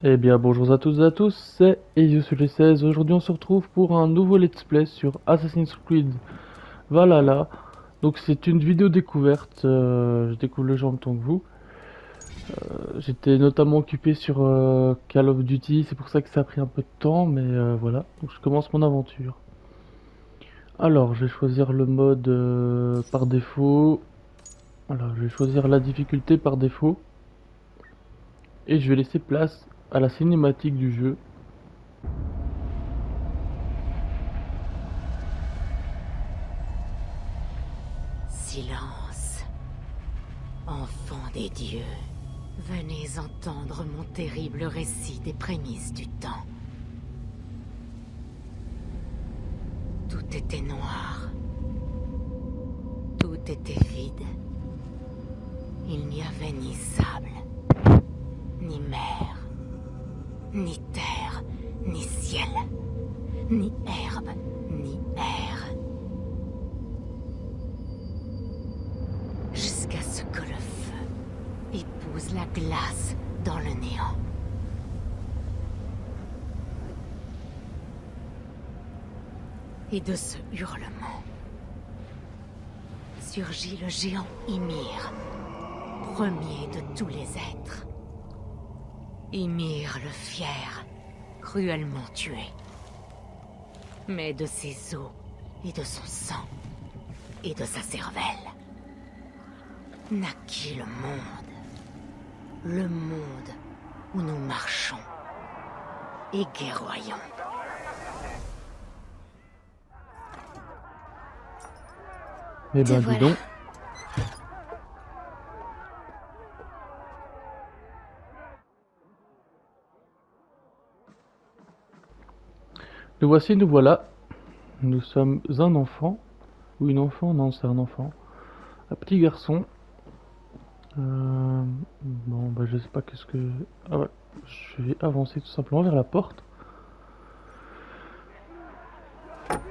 Eh bien bonjour à toutes et à tous, c'est Ezio16. Aujourd'hui on se retrouve pour un nouveau let's play sur Assassin's Creed Valhalla. Donc c'est une vidéo découverte, je découvre le jeu en même temps que vous. J'étais notamment occupé sur Call of Duty, c'est pour ça que ça a pris un peu de temps, mais voilà. Donc je commence mon aventure. Alors je vais choisir le mode par défaut. Alors je vais choisir la difficulté par défaut. Et je vais laisser place à la cinématique du jeu. Silence. Enfants des dieux, venez entendre mon terrible récit des prémices du temps. Tout était noir. Tout était vide. Il n'y avait ni sable, ni mer, ni terre, ni ciel, ni herbe, ni air. Jusqu'à ce que le feu épouse la glace dans le néant. Et de ce hurlement surgit le géant Ymir, premier de tous les êtres. Ymir le fier, cruellement tué. Mais de ses os et de son sang et de sa cervelle naquit le monde où nous marchons et guerroyons. Eh ben dis donc. Nous voici, nous voilà. Nous sommes un enfant. Ou une enfant? Non, c'est un enfant. Un petit garçon. Bon, bah je sais pas qu'est-ce que... Ah ouais, je vais avancer tout simplement vers la porte.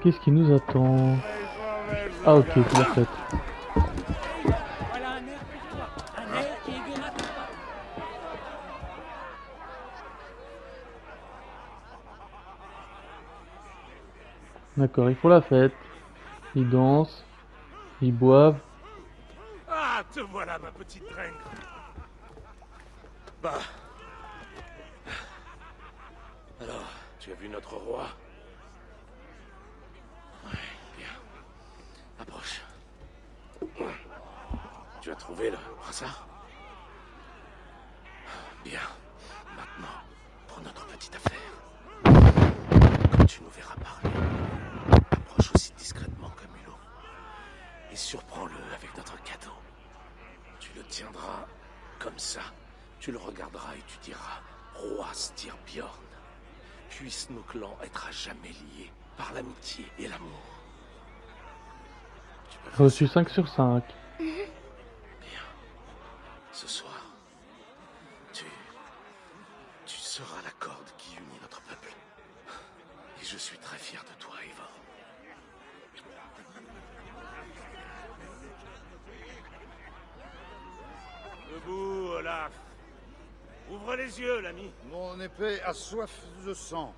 Qu'est-ce qui nous attend? Ah ok, c'est la fête. D'accord, ils font la fête. Ils dansent. Ils boivent. Ah, te voilà, ma petite reine. Bah. Alors, tu as vu notre roi? Ouais, bien. Approche. Tu as trouvé le brassard? Bien. Maintenant, pour notre petite affaire. Quand tu nous verras parler, approche aussi discrètement comme Hulot. Et surprends-le avec notre cadeau. Tu le tiendras comme ça. Tu le regarderas et tu diras: Roi Styrbjörn, puissent nos clans être à jamais liés par l'amitié et l'amour. Reçu 5 sur 5. Bien. Ce soir, tu seras la corde qui unit notre peuple. Et je suis très fier de toi, Eivor. Debout, Olaf. Ouvre les yeux, l'ami. Mon épée a soif de sang.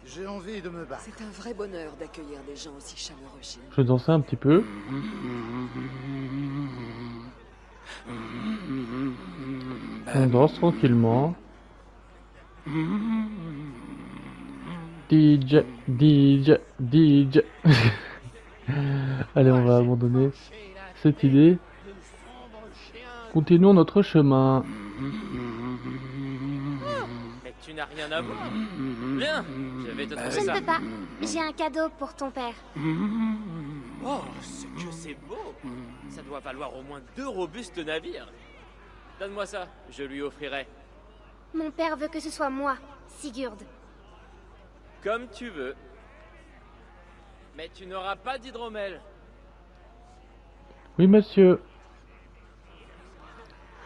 J'ai envie de me battre. C'est un vrai bonheur d'accueillir des gens aussi chaleureux chez nous. Je vais danser un petit peu. On danse tranquillement. DJ, DJ, DJ. Allez, on va abandonner cette idée. Continuons notre chemin. Mais tu n'as rien à voir. Viens, je vais te trouver Je ça. ne peux pas. J'ai un cadeau pour ton père. Oh, c'est que c'est beau. Ça doit valoir au moins 2 robustes navires. Donne-moi ça, je lui offrirai. Mon père veut que ce soit moi, Sigurd. Comme tu veux. Mais tu n'auras pas d'hydromel. Oui, monsieur.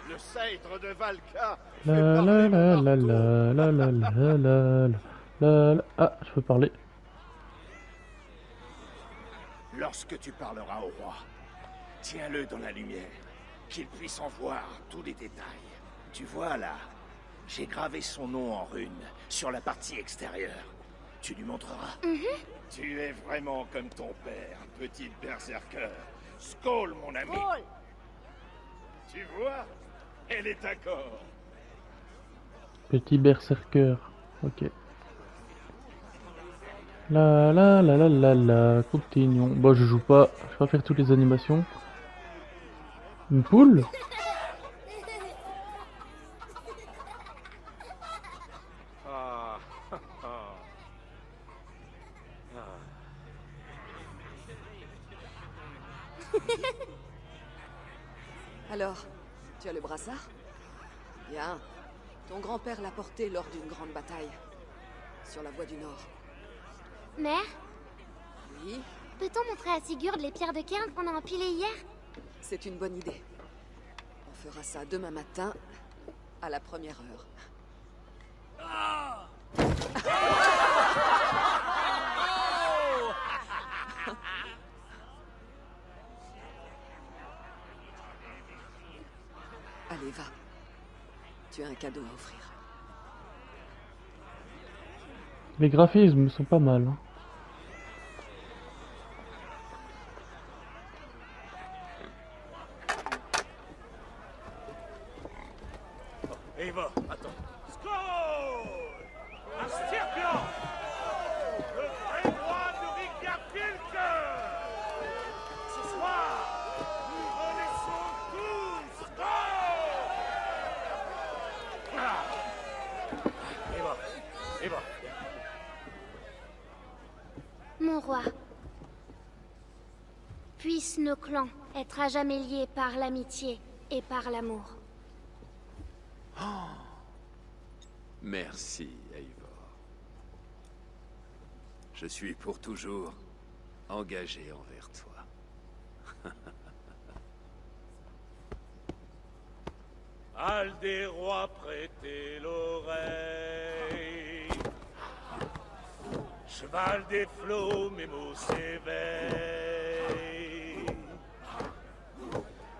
Le sceptre de Valka. La la la la la la la la la la. Ah, je peux parler. Lorsque tu parleras au roi, tiens-le dans la lumière qu'il puisse en voir tous les détails. Tu vois là, j'ai gravé son nom en runes sur la partie extérieure. Tu lui montreras. Tu es vraiment comme ton père, petite berserker. Skoll, mon ami. Tu vois, elle est d'accord. Petit berserker. Ok. La la la la la la. Continuons. Bon, je joue pas. Je vais pas faire toutes les animations. Une poule? Alors, tu as le brassard? Bien. Ton grand-père l'a porté lors d'une grande bataille. Sur la voie du Nord. Mère, Oui, peut-on montrer à Sigurd les pierres de Cairn qu'on a empilées hier? c'est une bonne idée. On fera ça demain matin, à la première heure. Allez, va. Tu as un cadeau à offrir. Les graphismes sont pas mal. Hein. Eva, attends. Skoll! Un serpent! Le vrai roi de Ringafilke! Ce soir, nous renaissons tous! Skoll! Eva. Mon roi, puissent nos clans être à jamais liés par l'amitié et par l'amour. Merci, Eivor. Je suis pour toujours engagé envers toi. Al des rois, prêtez l'oreille. Cheval des flots, mes mots s'éveillent.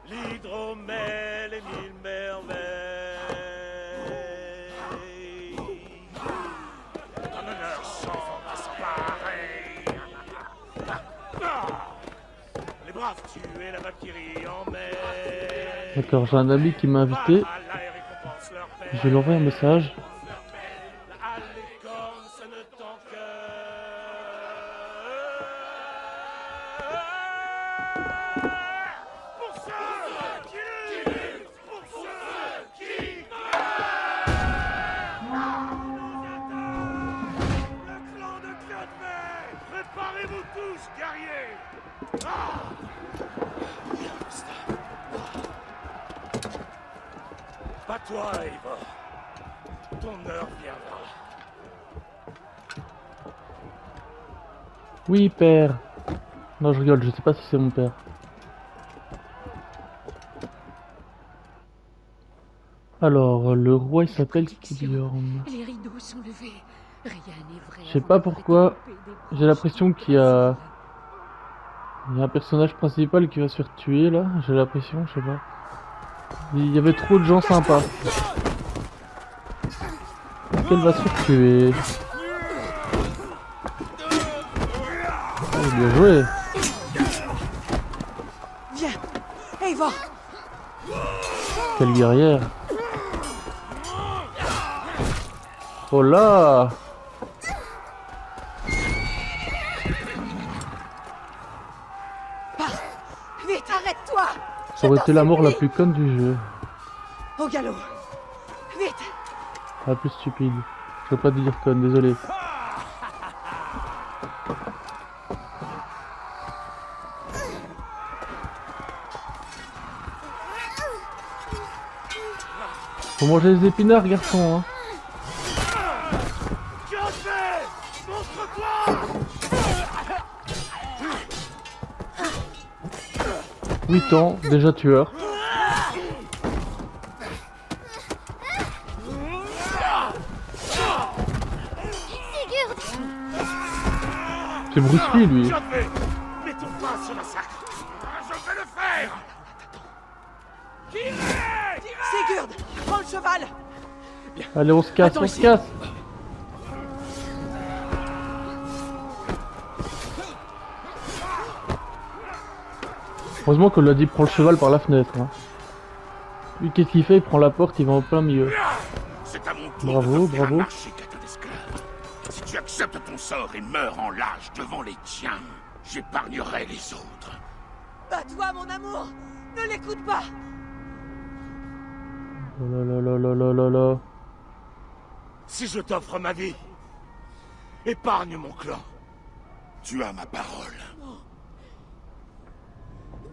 L'hydromel et mille merveilles. Un honneur sans pareil. Les braves tués, la Valkyrie en mer. D'accord, j'ai un ami qui m'a invité. Je vais lui envoyer un message. Préparez-vous tous, guerriers! Pas toi, Eivor. Ton heure viendra. Oui, père. Non, je rigole, je sais pas si c'est mon père. Alors, le roi il s'appelle Styrbjörn. Les rideaux sont levés. Rien n'est vrai. Je sais pas pourquoi, j'ai l'impression qu'il y a un personnage principal qui va se faire tuer là, j'ai l'impression, je sais pas. Il y avait trop de gens sympas. Elle va se faire tuer. Oh, bien joué. Viens, Eivor! Quelle guerrière. Oh là! Vite, arrête-toi! Ça aurait été la mort la plus conne du jeu. Au galop! Vite! La plus stupide. Je veux pas dire conne, désolé. Faut manger les épinards, garçon, hein. Tu as fait! Montre-toi! 8 ans, déjà tueur. C'est Bruce Lee, lui. Tu as fait! Mets ton poing sur la sac! Je vais le faire! Sigurd, prends le cheval. Allez, on se casse, Attends on ici. se casse. Heureusement qu'on lui a dit prends le cheval par la fenêtre. Hein. Lui, qu'est-ce qu'il fait? Il prend la porte, il va en plein milieu. C'est à mon tour Bravo, de te faire bravo. marcher, catin d'esclave. Si tu acceptes ton sort et meurs en lâche devant les tiens, j'épargnerai les autres. Bats-toi, mon amour. Ne l'écoute pas. Oh là là là là là là là. Si je t'offre ma vie, épargne mon clan. Tu as ma parole.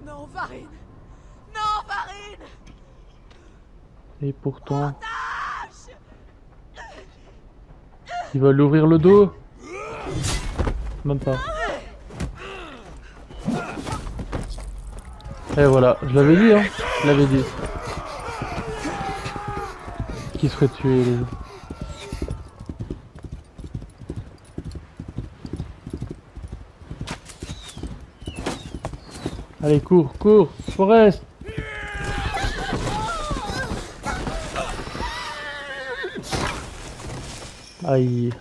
Non, Varine. Non, Varine. Et pourtant... Il va lui ouvrir le dos. Même pas. Et voilà, je l'avais dit, hein. Je l'avais dit. Qui serait tué, les... Allez, cours, cours, Forest. Aïe.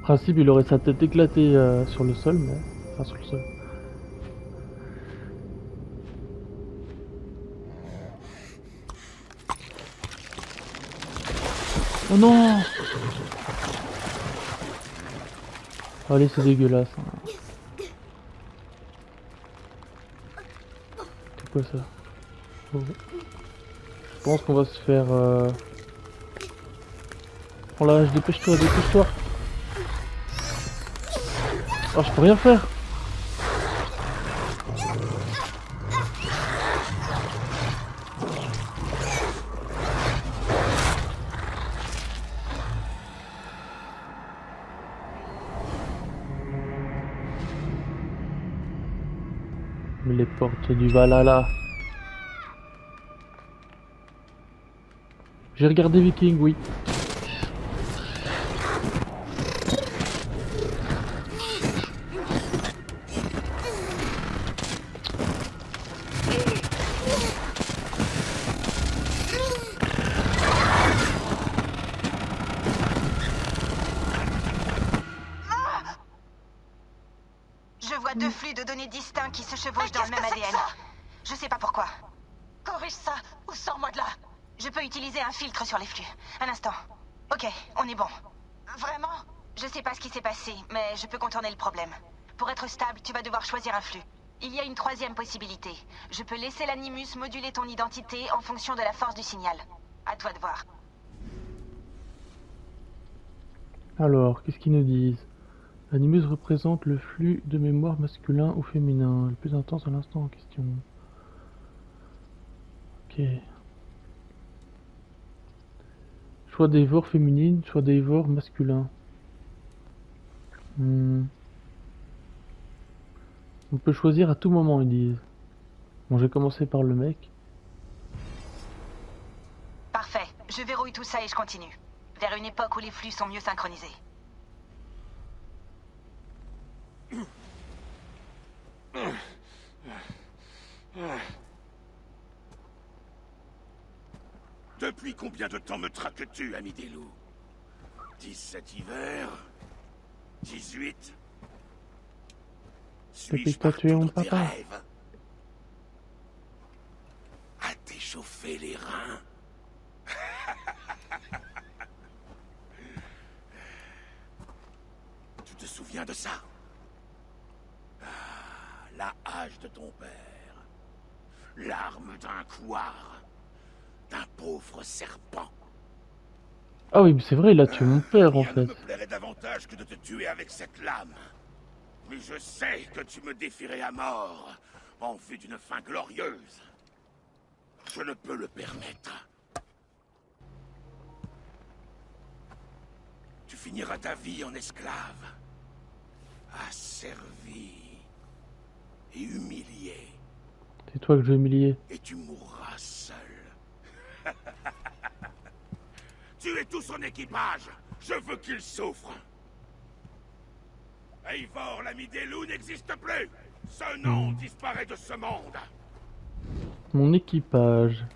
En principe, il aurait sa tête éclatée sur le sol, mais... Enfin, sur le sol. Oh non! Allez, c'est dégueulasse. Hein. C'est quoi ça? Oh. Je pense qu'on va se faire... Oh là, dépêche-toi, dépêche-toi! Oh, je peux rien faire! Les portes du Valhalla. J'ai regardé Viking, oui. Je vois deux flux de données distincts qui se chevauchent dans le même ADN. Je sais pas pourquoi. Corrige ça, ou sors-moi de là. Je peux utiliser un filtre sur les flux. Un instant. Ok, on est bon. Vraiment? Je sais pas ce qui s'est passé, mais je peux contourner le problème. Pour être stable, tu vas devoir choisir un flux. Il y a une troisième possibilité. Je peux laisser l'animus moduler ton identité en fonction de la force du signal. À toi de voir. Alors, qu'est-ce qu'ils nous disent? L'animus représente le flux de mémoire masculin ou féminin, le plus intense à l'instant en question. Ok. Choix d'Eivor féminine, choix d'Eivor masculin. On peut choisir à tout moment, ils disent. Bon, j'ai commencé par le mec. Parfait. Je verrouille tout ça et je continue. Vers une époque où les flux sont mieux synchronisés. Depuis combien de temps me traques-tu, ami des loups? 17 hivers? 18? Depuis que t'as tué mon papa. À t'échauffer les reins? Tu te souviens de ça? La hache de ton père. L'arme d'un couard. D'un pauvre serpent. Ah oui, mais c'est vrai, il a tué mon père en Rien fait. ne me plairait davantage que de te tuer avec cette lame. Mais je sais que tu me défierais à mort en vue d'une fin glorieuse. Je ne peux le permettre. Tu finiras ta vie en esclave, asservi et humilié. C'est toi que je vais humilier. Et tu mourras seul. Tuez tout son équipage. Je veux qu'il souffre. Eivor, l'ami des loups, n'existe plus. Ce nom disparaît de ce monde. Mon équipage.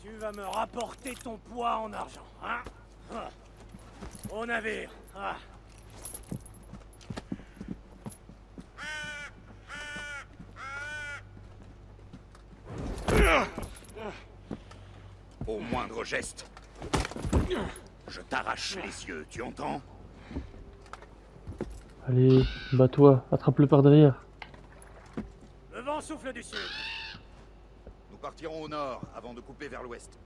Tu vas me rapporter ton poids en argent, hein? Au navire. Ah. Au moindre geste, je t'arrache les yeux, tu entends? Allez, bats-toi, attrape-le par derrière. Le vent souffle du sud. Nous partirons au nord avant de couper vers l'ouest.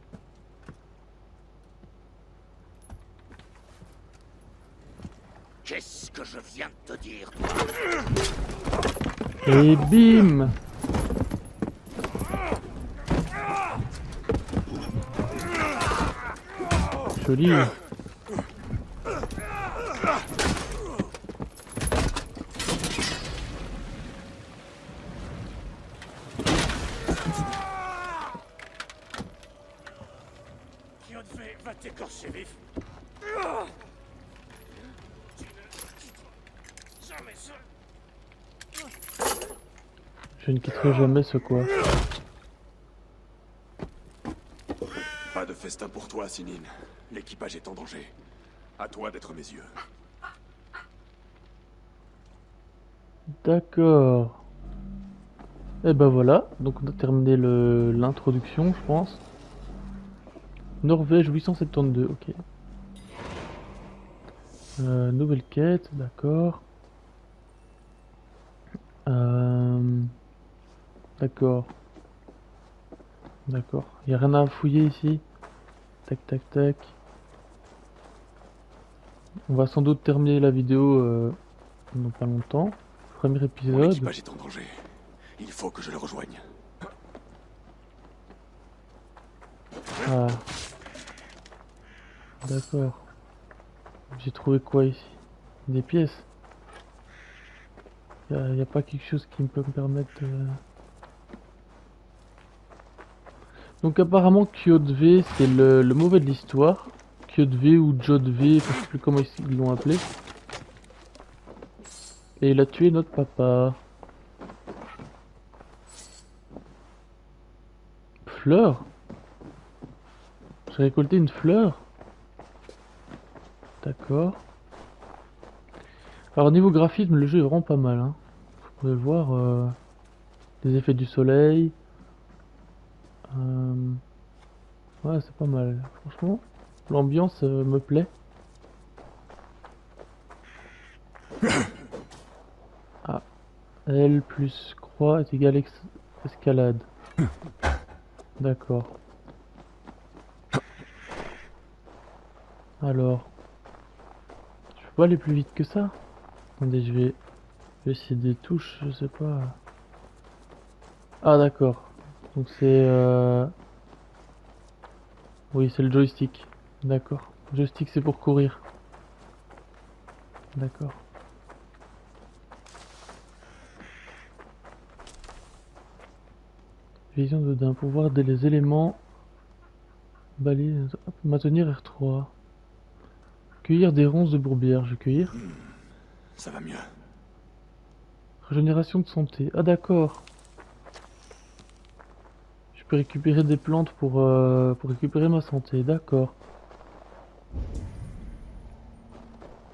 Qu'est-ce que je viens de te dire, toi? Et bim! Joli. Kyodve va t'écorcher vif. Tu ne quittes jamais seul. Je ne quitterai jamais ce quoi. Pas de festin pour toi, Sinine. L'équipage est en danger. À toi d'être mes yeux. D'accord. Et ben voilà, donc on a terminé l'introduction, je pense. Norvège 872, ok. Nouvelle quête, d'accord. D'accord. D'accord. Il n'y a rien à fouiller ici. Tac tac tac. On va sans doute terminer la vidéo dans pas longtemps. Premier Mon épisode. équipage est en danger. Il faut que je le rejoigne. Ah. D'accord. J'ai trouvé quoi ici? Des pièces. Y a pas quelque chose qui peut me permettre de... Donc apparemment Kyodve c'est le mauvais de l'histoire. Kyodve ou Jodve, je sais plus comment ils l'ont appelé. Et il a tué notre papa. Fleur? J'ai récolté une fleur? D'accord. Alors niveau graphisme, le jeu est vraiment pas mal. Hein. Vous pouvez voir les effets du soleil. Ouais, c'est pas mal. Franchement, l'ambiance me plaît. Ah. L plus croix est égal escalade. D'accord. Alors. Je peux pas aller plus vite que ça? Attendez, je vais essayer des touches, je sais pas. Ah d'accord. Donc c'est oui, c'est le joystick. D'accord. Joystick c'est pour courir. D'accord. Vision d'un pouvoir des les éléments. Balise. Maintenir R3. Cueillir des ronces de bourbière. Je vais cueillir. Ça va mieux. Régénération de santé. Ah d'accord. Je peux récupérer des plantes pour récupérer ma santé. D'accord.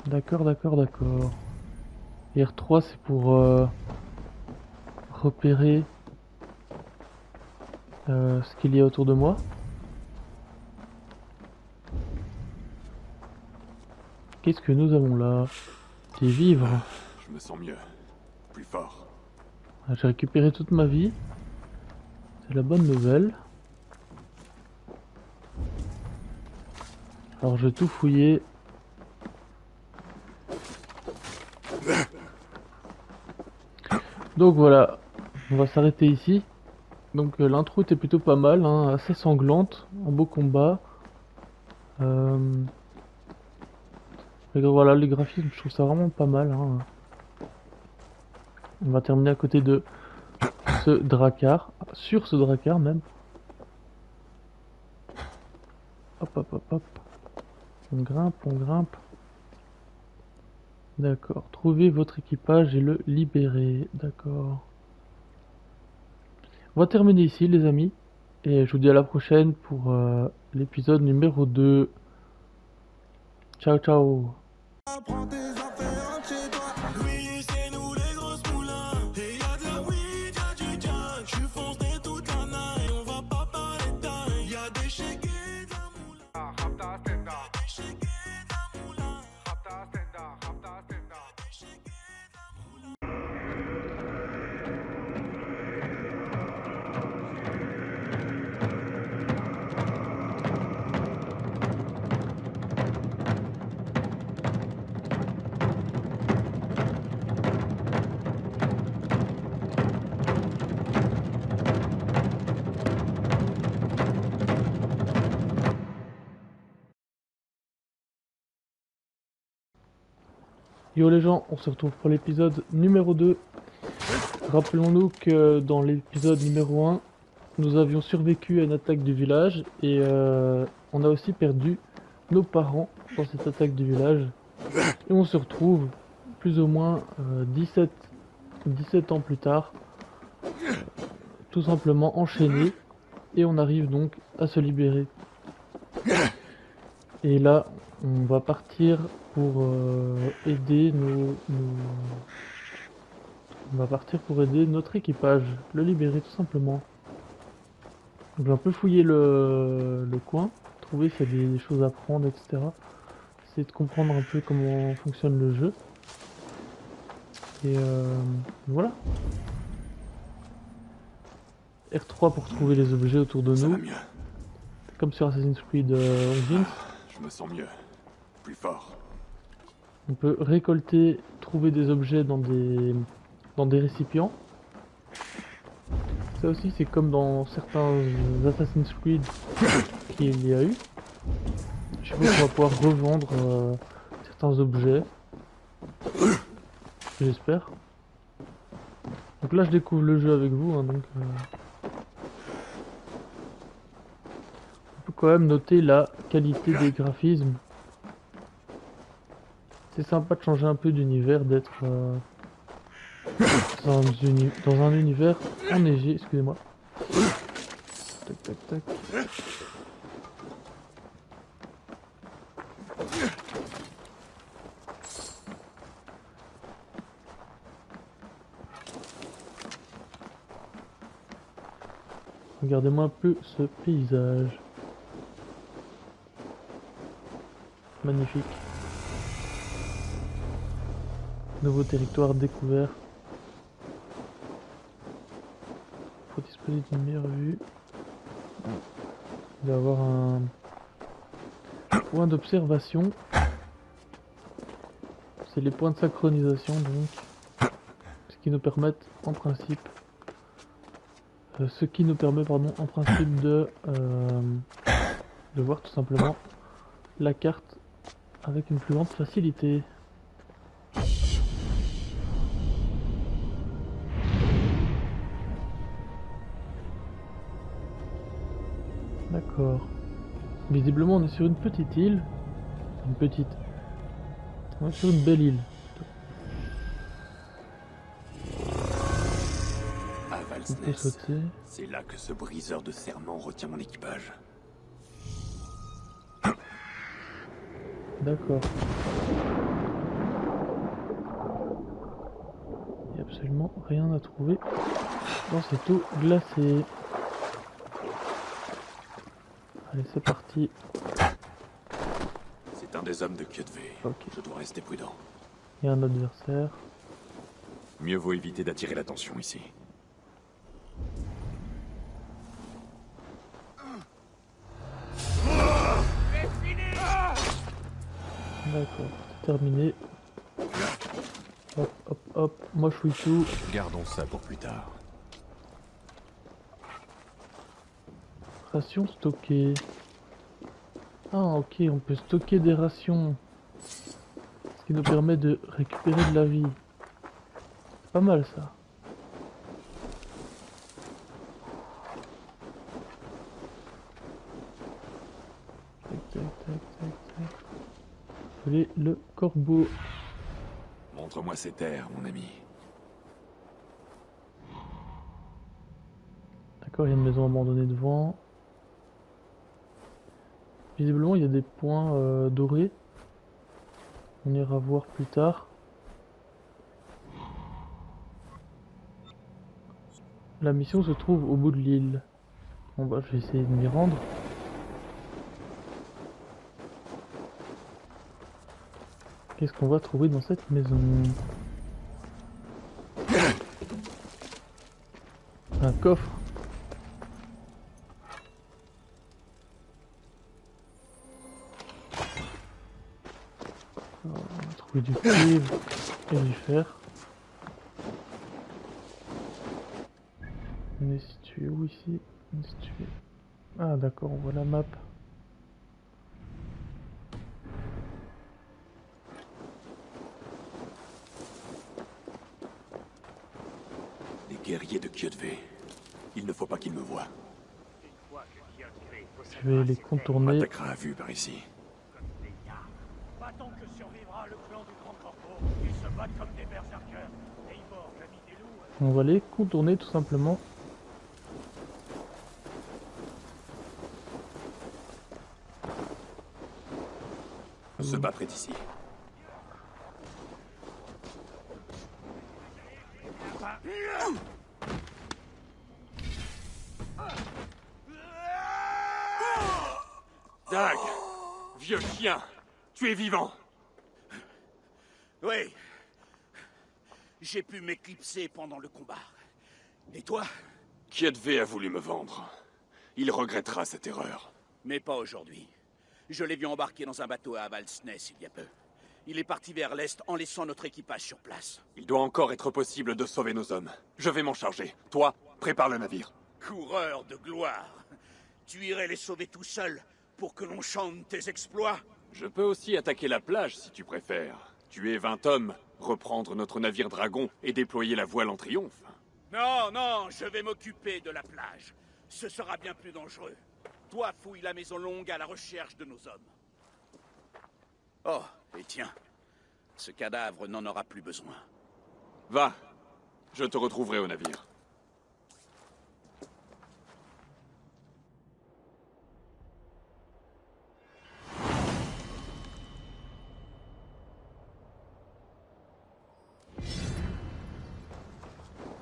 D'accord, d'accord, d'accord. Et R3 c'est pour repérer ce qu'il y a autour de moi. Qu'est-ce que nous avons là? Des vivres. Je me sens mieux. Plus fort. Ah, j'ai récupéré toute ma vie. C'est la bonne nouvelle. Alors je vais tout fouiller. Donc voilà, on va s'arrêter ici. Donc l'intro était plutôt pas mal, hein, assez sanglante, un beau combat. Et voilà, les graphismes, je trouve ça vraiment pas mal. Hein. On va terminer à côté de ce Drakkar, sur ce Drakkar même. Hop hop hop hop. On grimpe, on grimpe. D'accord. Trouvez votre équipage et le libérer. D'accord. On va terminer ici les amis. Et je vous dis à la prochaine pour l'épisode numéro 2. Ciao ciao. Yo les gens, on se retrouve pour l'épisode numéro 2. Rappelons-nous que dans l'épisode numéro 1, nous avions survécu à une attaque du village et on a aussi perdu nos parents dans cette attaque du village. Et on se retrouve plus ou moins 17 ans plus tard, tout simplement enchaînés, et on arrive donc à se libérer. Et là, on va partir pour aider on va partir pour aider notre équipage, le libérer tout simplement. Donc j'ai un peu fouillé le coin, trouver s'il y a des choses à prendre, etc. Essayer de comprendre un peu comment fonctionne le jeu. Et voilà. R3 pour trouver les objets autour de nous. Comme sur Assassin's Creed Origins. Je me sens mieux. Plus fort. On peut récolter, trouver des objets dans des récipients. Ça aussi c'est comme dans certains Assassin's Creed qu'il y a eu. Je suppose qu'on va pouvoir revendre certains objets. J'espère. Donc là je découvre le jeu avec vous, hein, donc on peut quand même noter la qualité des graphismes. C'est sympa de changer un peu d'univers, d'être dans un univers enneigé, excusez-moi. Tac tac tac. Regardez-moi un peu ce paysage. Magnifique. Nouveau territoire découvert. Faut disposer d'une meilleure vue. Il va y avoir un point d'observation. C'est les points de synchronisation donc. Ce qui nous permet en principe en principe de voir tout simplement la carte avec une plus grande facilité. D'accord. Visiblement on est sur une petite île. On est sur une belle île. C'est là que ce briseur de serment retient mon équipage. D'accord. Il n'y a absolument rien à trouver dans cette eau glacée. Allez, c'est parti. C'est un des hommes de Kjötve. Ok. Je dois rester prudent. Il y a un adversaire. Mieux vaut éviter d'attirer l'attention ici. D'accord, c'est terminé. Hop, hop, hop, moi je fouille tout. Gardons ça pour plus tard. Rations stockées. Ah ok, on peut stocker des rations. Ce qui nous permet de récupérer de la vie. C'est pas mal ça. Tac, tac, tac, tac, tac. Appeler le corbeau. Montre-moi ces terres, mon ami. D'accord, il y a une maison abandonnée devant. Visiblement, il y a des points dorés. On ira voir plus tard. La mission se trouve au bout de l'île. Bon bah, je vais essayer de m'y rendre. Qu'est-ce qu'on va trouver dans cette maison? Un coffre. Alors, on va trouver du cuivre et du fer. On est situé où ici? On est situé... Ah d'accord, on voit la map. Les guerriers de Kjötve. Il ne faut pas qu'ils me voient. Je vais les On contourner. m'attaquera à vue par ici. Pas tant que survivra le clan du Grand Corbeau. Ils se battent comme des berserkers. Eivor, l'ami des loups. On va les contourner tout simplement. Se bat près d'ici. Dag, vieux chien, tu es vivant. Oui. J'ai pu m'éclipser pendant le combat. Et toi? Kjötve a voulu me vendre. Il regrettera cette erreur. Mais pas aujourd'hui. Je l'ai vu embarquer dans un bateau à Avaldsnes il y a peu. Il est parti vers l'est en laissant notre équipage sur place. Il doit encore être possible de sauver nos hommes. Je vais m'en charger. Toi, prépare le navire. Coureur de gloire. Tu irais les sauver tout seul pour que l'on chante tes exploits? Je peux aussi attaquer la plage si tu préfères. Tuer 20 hommes, reprendre notre navire dragon et déployer la voile en triomphe. Non, non, je vais m'occuper de la plage. Ce sera bien plus dangereux. Toi, fouille la maison longue à la recherche de nos hommes. Oh, et tiens, ce cadavre n'en aura plus besoin. Va, je te retrouverai au navire.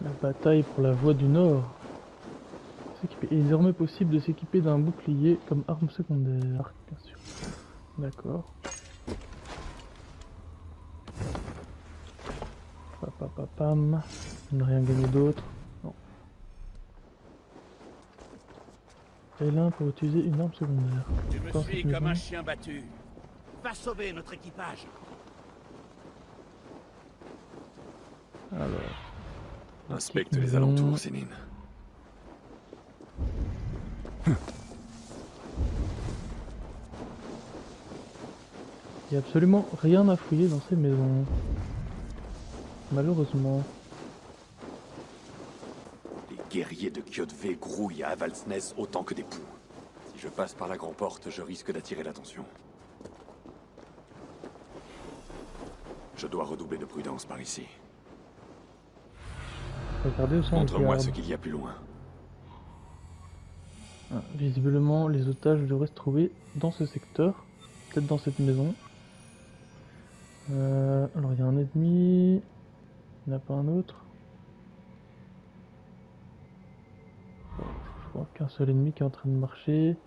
La bataille pour la voie du Nord. Il est désormais possible de s'équiper d'un bouclier comme arme secondaire, bien sûr. D'accord. Papapapam. On n'a rien gagné d'autre. Non. L1 pour utiliser une arme secondaire. Tu me Dans suis cette comme un maison. chien battu. Va sauver notre équipage. Alors. Inspecte les alentours, Sénine. Il n'y a absolument rien à fouiller dans ces maisons. Malheureusement. Les guerriers de Kjötve grouillent à Avaldsnes autant que des poux. Si je passe par la grande porte, je risque d'attirer l'attention. Je dois redoubler de prudence par ici. Regardez où sont les Montre-moi gardes. ce qu'il y a plus loin. Ah, visiblement, les otages devraient se trouver dans ce secteur. Peut-être dans cette maison. Alors, il y a un ennemi. Il n'y en a pas un autre. Je vois qu'un seul ennemi qui est en train de marcher.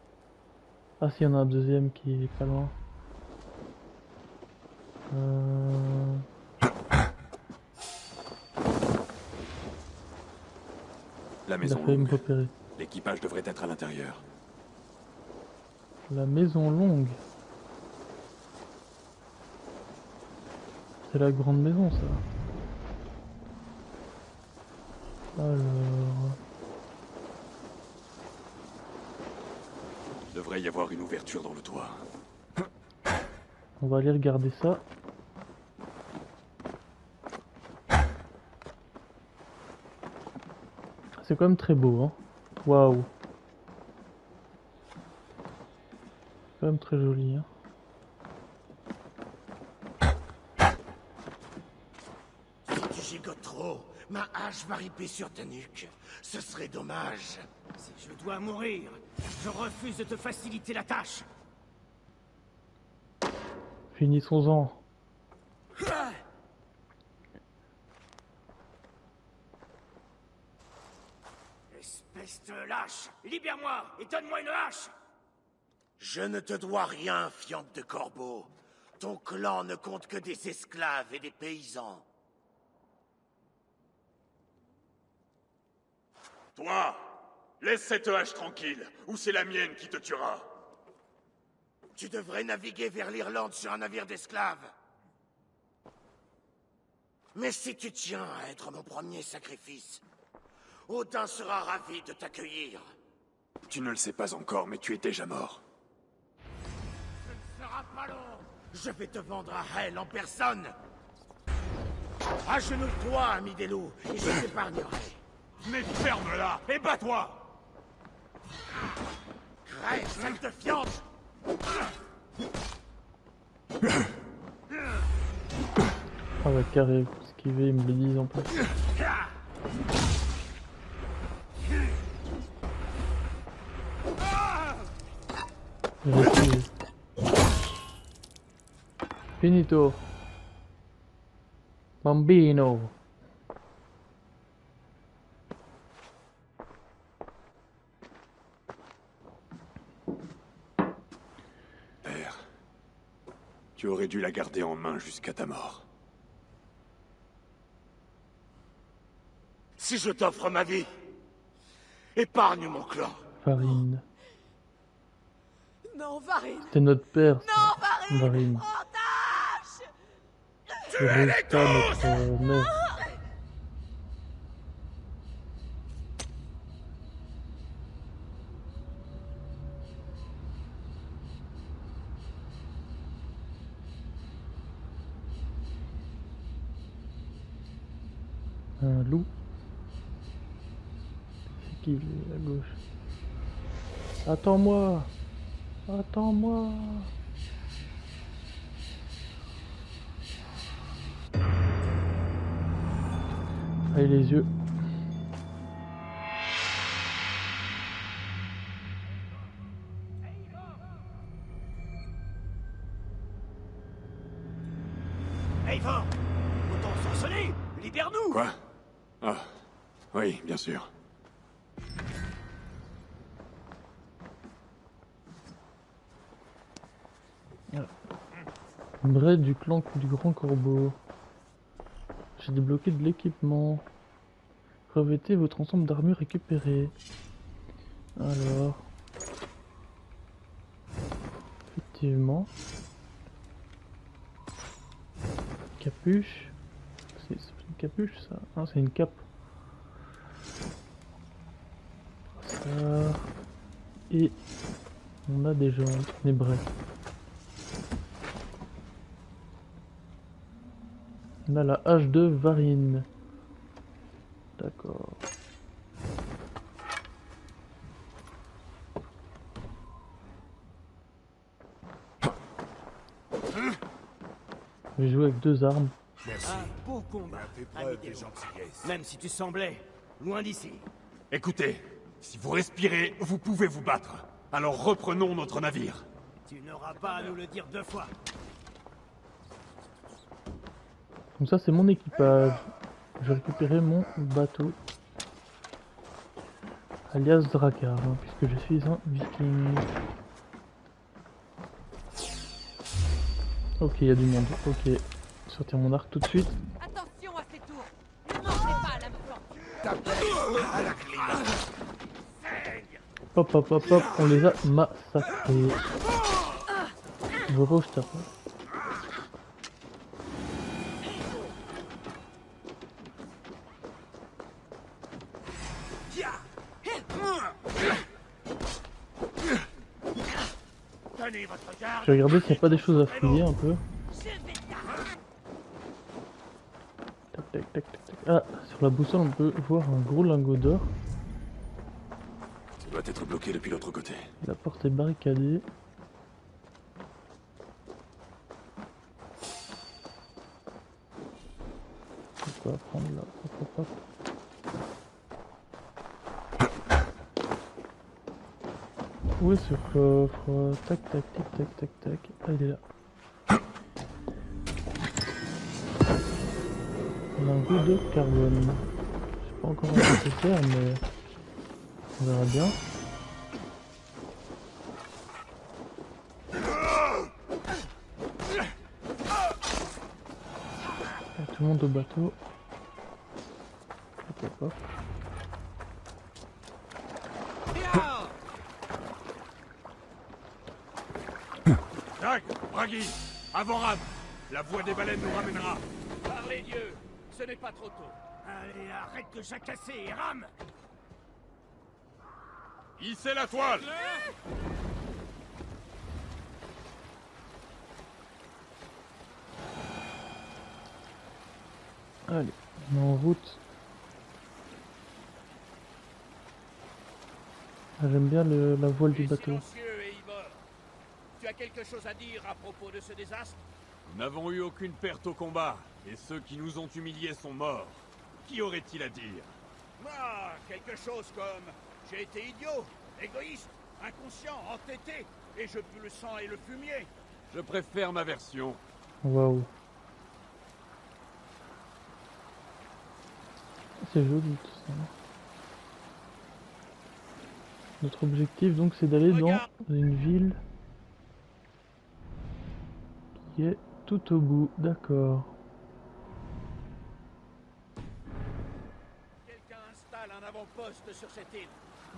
Ah, si, il y en a un deuxième qui est pas loin. La Il a maison failli me longue. repérer. L'équipage devrait être à l'intérieur. La maison longue. C'est la grande maison, ça. Alors... Il devrait y avoir une ouverture dans le toit. On va aller regarder ça. C'est quand même très beau, hein. Waouh. Quand même très joli, hein. gigotes trop, ma hache va ripper sur ta nuque. Ce serait dommage. Si je dois mourir, je refuse de te faciliter la tâche. Finissons-en. Espèce de lâche! Libère-moi et donne-moi une hache! Je ne te dois rien, fiente de corbeau. Ton clan ne compte que des esclaves et des paysans. Toi, laisse cette hache tranquille, ou c'est la mienne qui te tuera. Tu devrais naviguer vers l'Irlande sur un navire d'esclaves. Mais si tu tiens à être mon premier sacrifice, Odin sera ravi de t'accueillir. Tu ne le sais pas encore, mais tu es déjà mort. Ce ne sera pas long. Je vais te vendre à Hel en personne. Agenouille-toi, ami des loups, et je t'épargnerai. Mais ferme-la et bats-toi! Crève, sale de fiante! Ah ouais, carré, esquiver, ils me le disent en plus. J'ai esquivé. Finito. Bambino. Père, tu aurais dû la garder en main jusqu'à ta mort. Si je t'offre ma vie, épargne mon clan. Farine. Non, Varine! C'était notre père. ça. Non, Varine! Varine. Oh, tâche! C'est pas notre mère. Un loup. C'est qui lui à gauche? Attends-moi! Attends-moi! Allez les yeux. Eivor! Autant s'en sonner! Libère-nous! Quoi? Ah, oui, bien sûr. Bray du clan du Grand Corbeau. J'ai débloqué de l'équipement. Revêtez votre ensemble d'armure récupéré. Alors. Effectivement. Capuche. C'est une capuche ça? Ah, c'est une cape. Ça. Et on a des jambes, des brais. On a la hache de Varine. D'accord. Je vais jouer avec deux armes. Un beau combat, ami des loups. Même si tu semblais loin d'ici. Écoutez, si vous respirez, vous pouvez vous battre. Alors reprenons notre navire. Tu n'auras pas à nous le dire deux fois. Donc ça c'est mon équipage. Je vais récupérer mon bateau. Alias Drakkar, hein, puisque je suis un viking. Ok, il y a du monde. Ok. Sortir mon arc tout de suite. Attention à ces tours! Ne mangez pas à la flanc! Hop hop hop hop, on les a massacrés. Bravo, je tape. Tenez votre garde. Je vais regarder s'il n'y a pas des choses à fouiller un peu. Tac tac tac tac tac. Ah, sur la boussole on peut voir un gros lingot d'or. Ça doit être bloqué depuis l'autre côté. La porte est barricadée. peux apprendre là. Hop, hop, hop. Où est ce coffre? Tac, tac, tac, tac, tac, tac. Ah, il est là. Lingot de carbone. Je sais pas encore ce que c'est faire, mais on verra bien. Et tout le monde au bateau. Hop, hop, hop. Jack, Bragi, avant rame. La voie des baleines nous ramènera. Par les dieux, ce n'est pas trop tôt. Allez, arrête de jacasser et rame. Hissez la toile! Allez, on est en route. Ah, j'aime bien la voile du bateau. Silencieux et Ivor. Tu as quelque chose à dire à propos de ce désastre? Nous n'avons eu aucune perte au combat, et ceux qui nous ont humiliés sont morts. Qu'y aurait-il à dire? Ah, quelque chose comme... J'ai été idiot, égoïste, inconscient, entêté, et je pue le sang et le fumier. Je préfère ma version. Waouh. C'est joli tout ça. Notre objectif donc c'est d'aller dans une ville qui est tout au bout, d'accord. Quelqu'un installe un avant-poste sur cette île.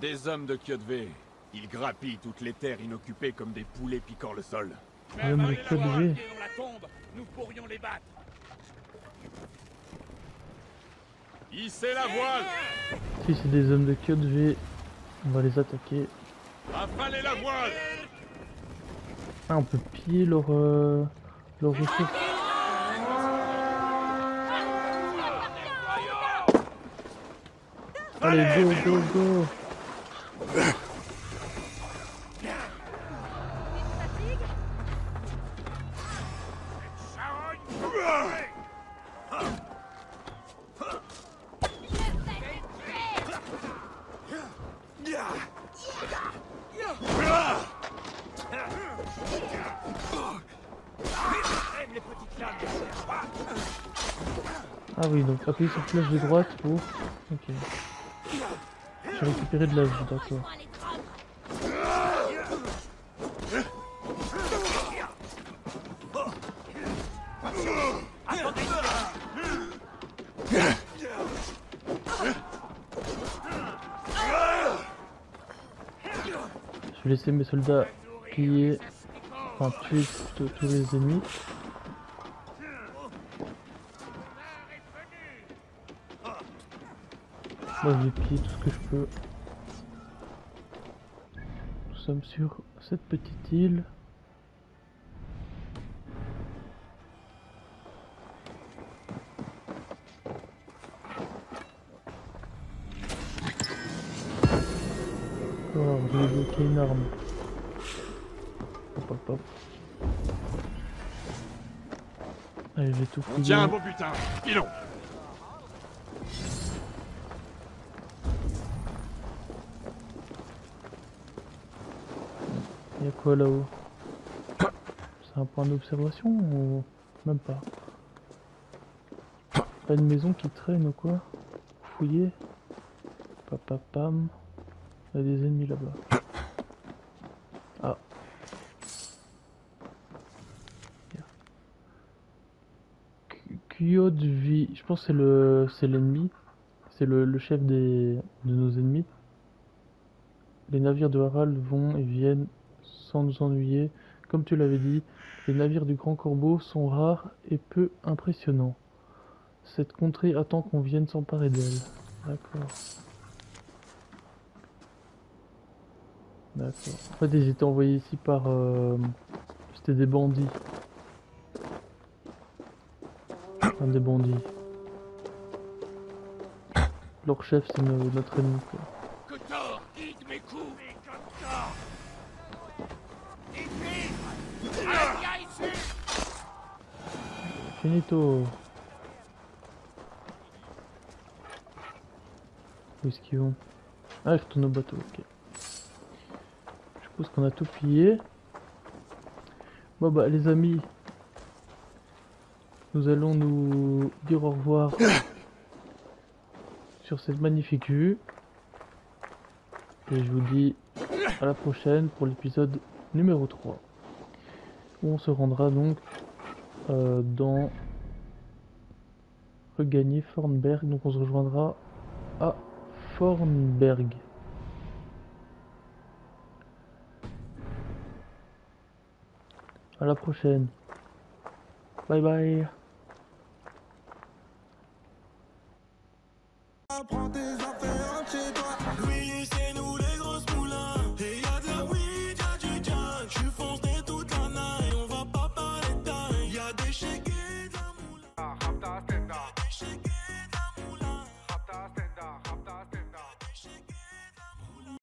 Des hommes de Kyodve. Ils grappillent toutes les terres inoccupées comme des poulets piquant le sol. Même de avec la voile Kyodve. qui est dans la tombe, nous pourrions les battre. Hissez la voile! Si c'est des hommes de Kyodve, on va les attaquer. Affalez la voile! Ah, on peut piller leurs ressources. Allez, go, go, go! Ah oui, donc appuyer sur flèche de droite pour... Ok. J'ai récupéré de la vie, d'accord. Je vais laisser mes soldats piller, enfin tuer plutôt tous les ennemis. Moi je vais piller tout ce que je peux. Nous sommes sur cette petite île. Oh, je vais bloquer une arme. Hop hop hop. Allez, je vais tout fouiller. Tiens un beau butin, pilon! Il y a quoi là-haut? C'est un point d'observation ou même pas? Pas une maison qui traîne ou quoi? Fouiller. Papapam. Il y a des ennemis là-bas. Ah. Kyodvi. Je pense que c'est l'ennemi. C'est le chef de nos ennemis. Les navires de Harald vont et viennent sans nous ennuyer. Comme tu l'avais dit, les navires du Grand Corbeau sont rares et peu impressionnants. Cette contrée attend qu'on vienne s'emparer d'elle. D'accord. D'accord. En fait, ils étaient envoyés ici par... C'était des bandits. Enfin, des bandits. Leur chef, c'est notre ennemi, quoi. Que Thor guide mes coups. Comme Thor. Finito. Où est-ce qu'ils vont? Ah, ils retournent au bateau, ok. Je suppose qu'on a tout pillé. Bon bah les amis, nous allons nous dire au revoir sur cette magnifique vue. Et je vous dis à la prochaine pour l'épisode numéro 3. Où on se rendra donc dans regagner Fornberg. Donc on se rejoindra à Fornberg. À la prochaine. Bye bye. Prends tes affaires, rentre chez toi. Oui, c'est nous les grosses moulins. Et y'a de la weed, y'a du jack. J'suis foncé toute la night. On va pas parler de taille. Y'a des chèques et de la moula. Rapta stenda. Des chèques et de la moula. Rapta stenda. Rapta stenda. Des chèques et de la moula.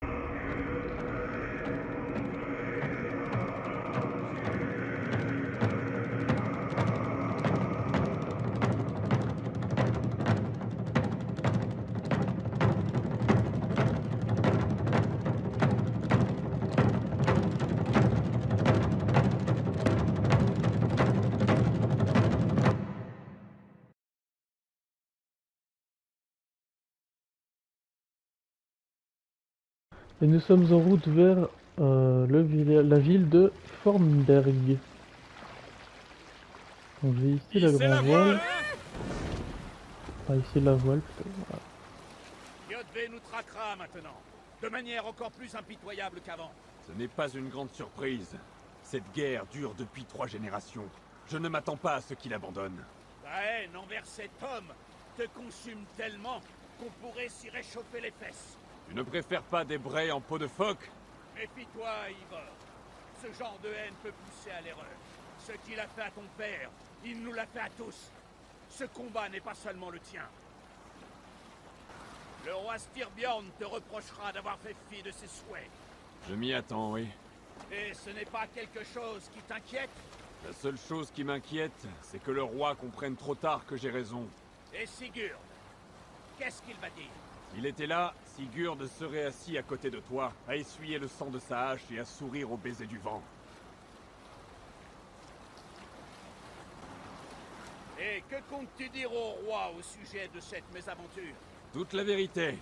Et nous sommes en route vers la ville de Fornberg. Donc j'ai ici la grande voile. Ah, ici la voile plutôt. Voilà. Kyodve nous traquera maintenant, de manière encore plus impitoyable qu'avant. Ce n'est pas une grande surprise. Cette guerre dure depuis 3 générations. Je ne m'attends pas à ce qu'il abandonne. Ta haine envers cet homme te consume tellement qu'on pourrait s'y réchauffer les fesses. Tu ne préfères pas des brais en peau de phoque? Méfie-toi, Ivor. Ce genre de haine peut pousser à l'erreur. Ce qu'il a fait à ton père, il nous l'a fait à tous. Ce combat n'est pas seulement le tien. Le roi Styrbjorn te reprochera d'avoir fait fi de ses souhaits. Je m'y attends, oui. Et ce n'est pas quelque chose qui t'inquiète? La seule chose qui m'inquiète, c'est que le roi comprenne trop tard que j'ai raison. Et Sigurd? Qu'est-ce qu'il va dire? S'il était là, Sigurd serait assis à côté de toi, à essuyer le sang de sa hache et à sourire au baiser du vent. Et que comptes-tu dire au roi au sujet de cette mésaventure? Toute la vérité.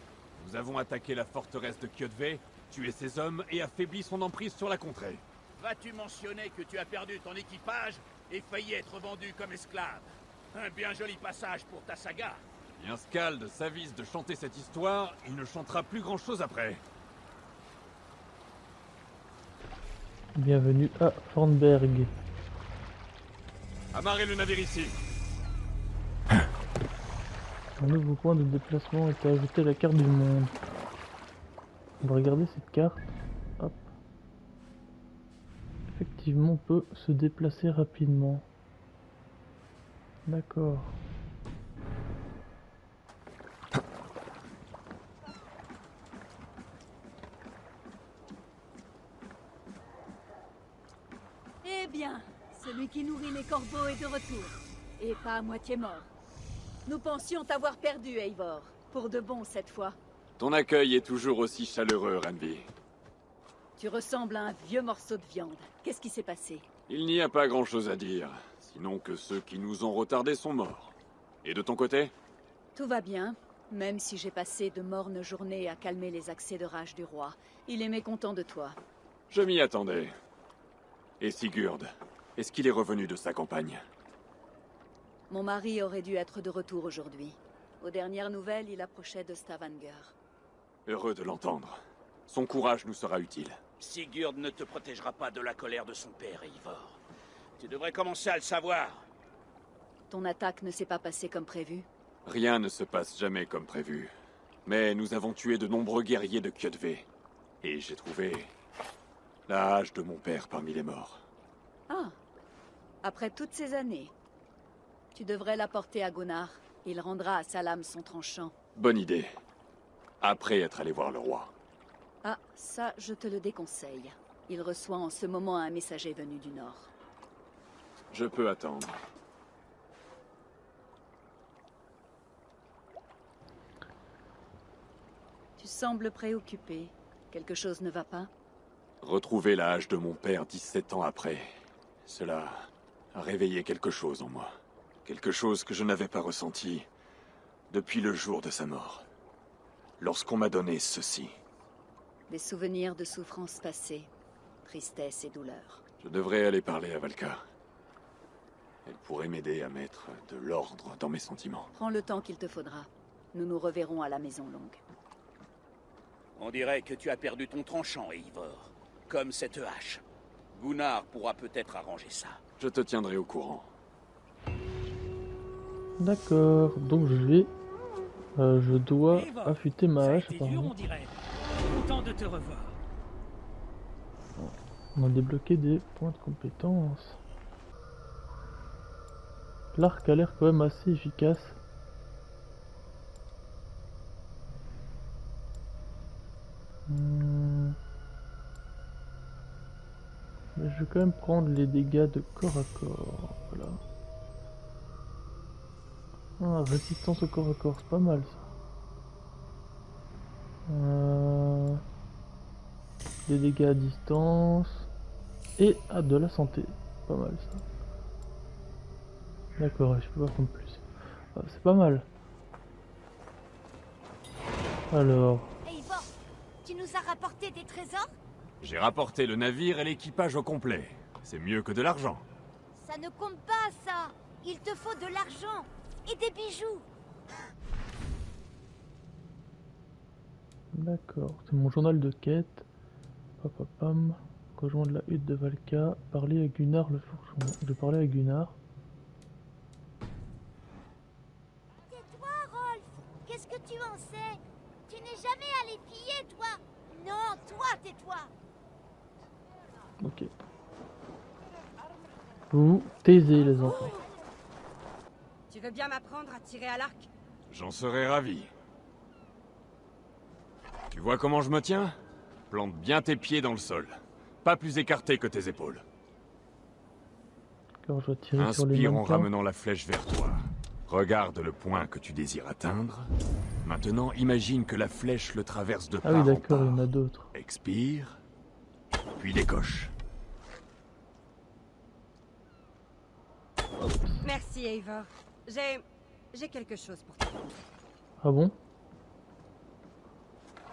Nous avons attaqué la forteresse de Kyodve, tué ses hommes et affaibli son emprise sur la contrée. Vas-tu mentionner que tu as perdu ton équipage et failli être vendu comme esclave? Un bien joli passage pour ta saga. Bien Skald s'avise de chanter cette histoire, il ne chantera plus grand-chose après. Bienvenue à Fornberg. Amarrez le navire ici. Un nouveau point de déplacement a été ajouté à la carte du monde. On va regarder cette carte. Hop. Effectivement, on peut se déplacer rapidement. D'accord. Eh bien, celui qui nourrit les corbeaux est de retour. Et pas à moitié mort. Nous pensions t'avoir perdu, Eivor. Pour de bon cette fois. Ton accueil est toujours aussi chaleureux, Randvi. Tu ressembles à un vieux morceau de viande. Qu'est-ce qui s'est passé? Il n'y a pas grand-chose à dire, sinon que ceux qui nous ont retardés sont morts. Et de ton côté? Tout va bien, même si j'ai passé de mornes journées à calmer les accès de rage du roi. Il est mécontent de toi. Je m'y attendais. Et Sigurd, est-ce qu'il est revenu de sa campagne? Mon mari aurait dû être de retour aujourd'hui. Aux dernières nouvelles, il approchait de Stavanger. Heureux de l'entendre. Son courage nous sera utile. Sigurd ne te protégera pas de la colère de son père, Eivor. Tu devrais commencer à le savoir. Ton attaque ne s'est pas passée comme prévu? Rien ne se passe jamais comme prévu. Mais nous avons tué de nombreux guerriers de Kyodve. Et j'ai trouvé la hache de mon père parmi les morts. Ah. Après toutes ces années. Tu devrais la porter à Gunnar. Il rendra à sa lame son tranchant. Bonne idée. Après être allé voir le roi. Ah, ça, je te le déconseille. Il reçoit en ce moment un messager venu du nord. Je peux attendre. sembles préoccupé. Quelque chose ne va pas? Retrouver la hache de mon père 17 ans après, cela a réveillé quelque chose en moi. Quelque chose que je n'avais pas ressenti depuis le jour de sa mort. Lorsqu'on m'a donné ceci. Des souvenirs de souffrances passées, tristesse et douleur. Je devrais aller parler à Valka. Elle pourrait m'aider à mettre de l'ordre dans mes sentiments. Prends le temps qu'il te faudra. Nous nous reverrons à la Maison Longue. On dirait que tu as perdu ton tranchant, Eivor. Comme cette hache. Gunnar pourra peut-être arranger ça. Je te tiendrai au courant. D'accord, donc je dois affûter ma hache. On dirait. Content de te revoir. On a débloqué des points de compétence. L'arc a l'air quand même assez efficace. Mais je vais quand même prendre les dégâts de corps à corps. Voilà. Ah, résistance au corps à corps, c'est pas mal ça. Des dégâts à distance. Et de la santé. Pas mal ça. D'accord, je peux pas prendre plus. Ah, c'est pas mal. Alors. Eivor, tu nous as rapporté des trésors? J'ai rapporté le navire et l'équipage au complet. C'est mieux que de l'argent. Ça ne compte pas, ça. Il te faut de l'argent et des bijoux. D'accord, c'est mon journal de quête. Papapam. Rejoindre la hutte de Valka. Parler à Gunnar le forgeron. Je vais parler à Gunnar. Tais-toi, Rolf. Qu'est-ce que tu en sais? Tu n'es jamais allé piller, toi. Non, toi, tais-toi. Ok. Vous taisez les enfants. Tu veux bien m'apprendre à tirer à l'arc? J'en serais ravi. Tu vois comment je me tiens? Plante bien tes pieds dans le sol. Pas plus écarté que tes épaules. Alors, je dois tirer sur les Inspire en mannequins. ramenant la flèche vers toi. Regarde le point que tu désires atteindre. Maintenant, imagine que la flèche le traverse de Ah part oui, en d'accord, part. il y en a d'autres. Expire, puis décoche. Merci, Eivor. J'ai quelque chose pour toi. Ah bon?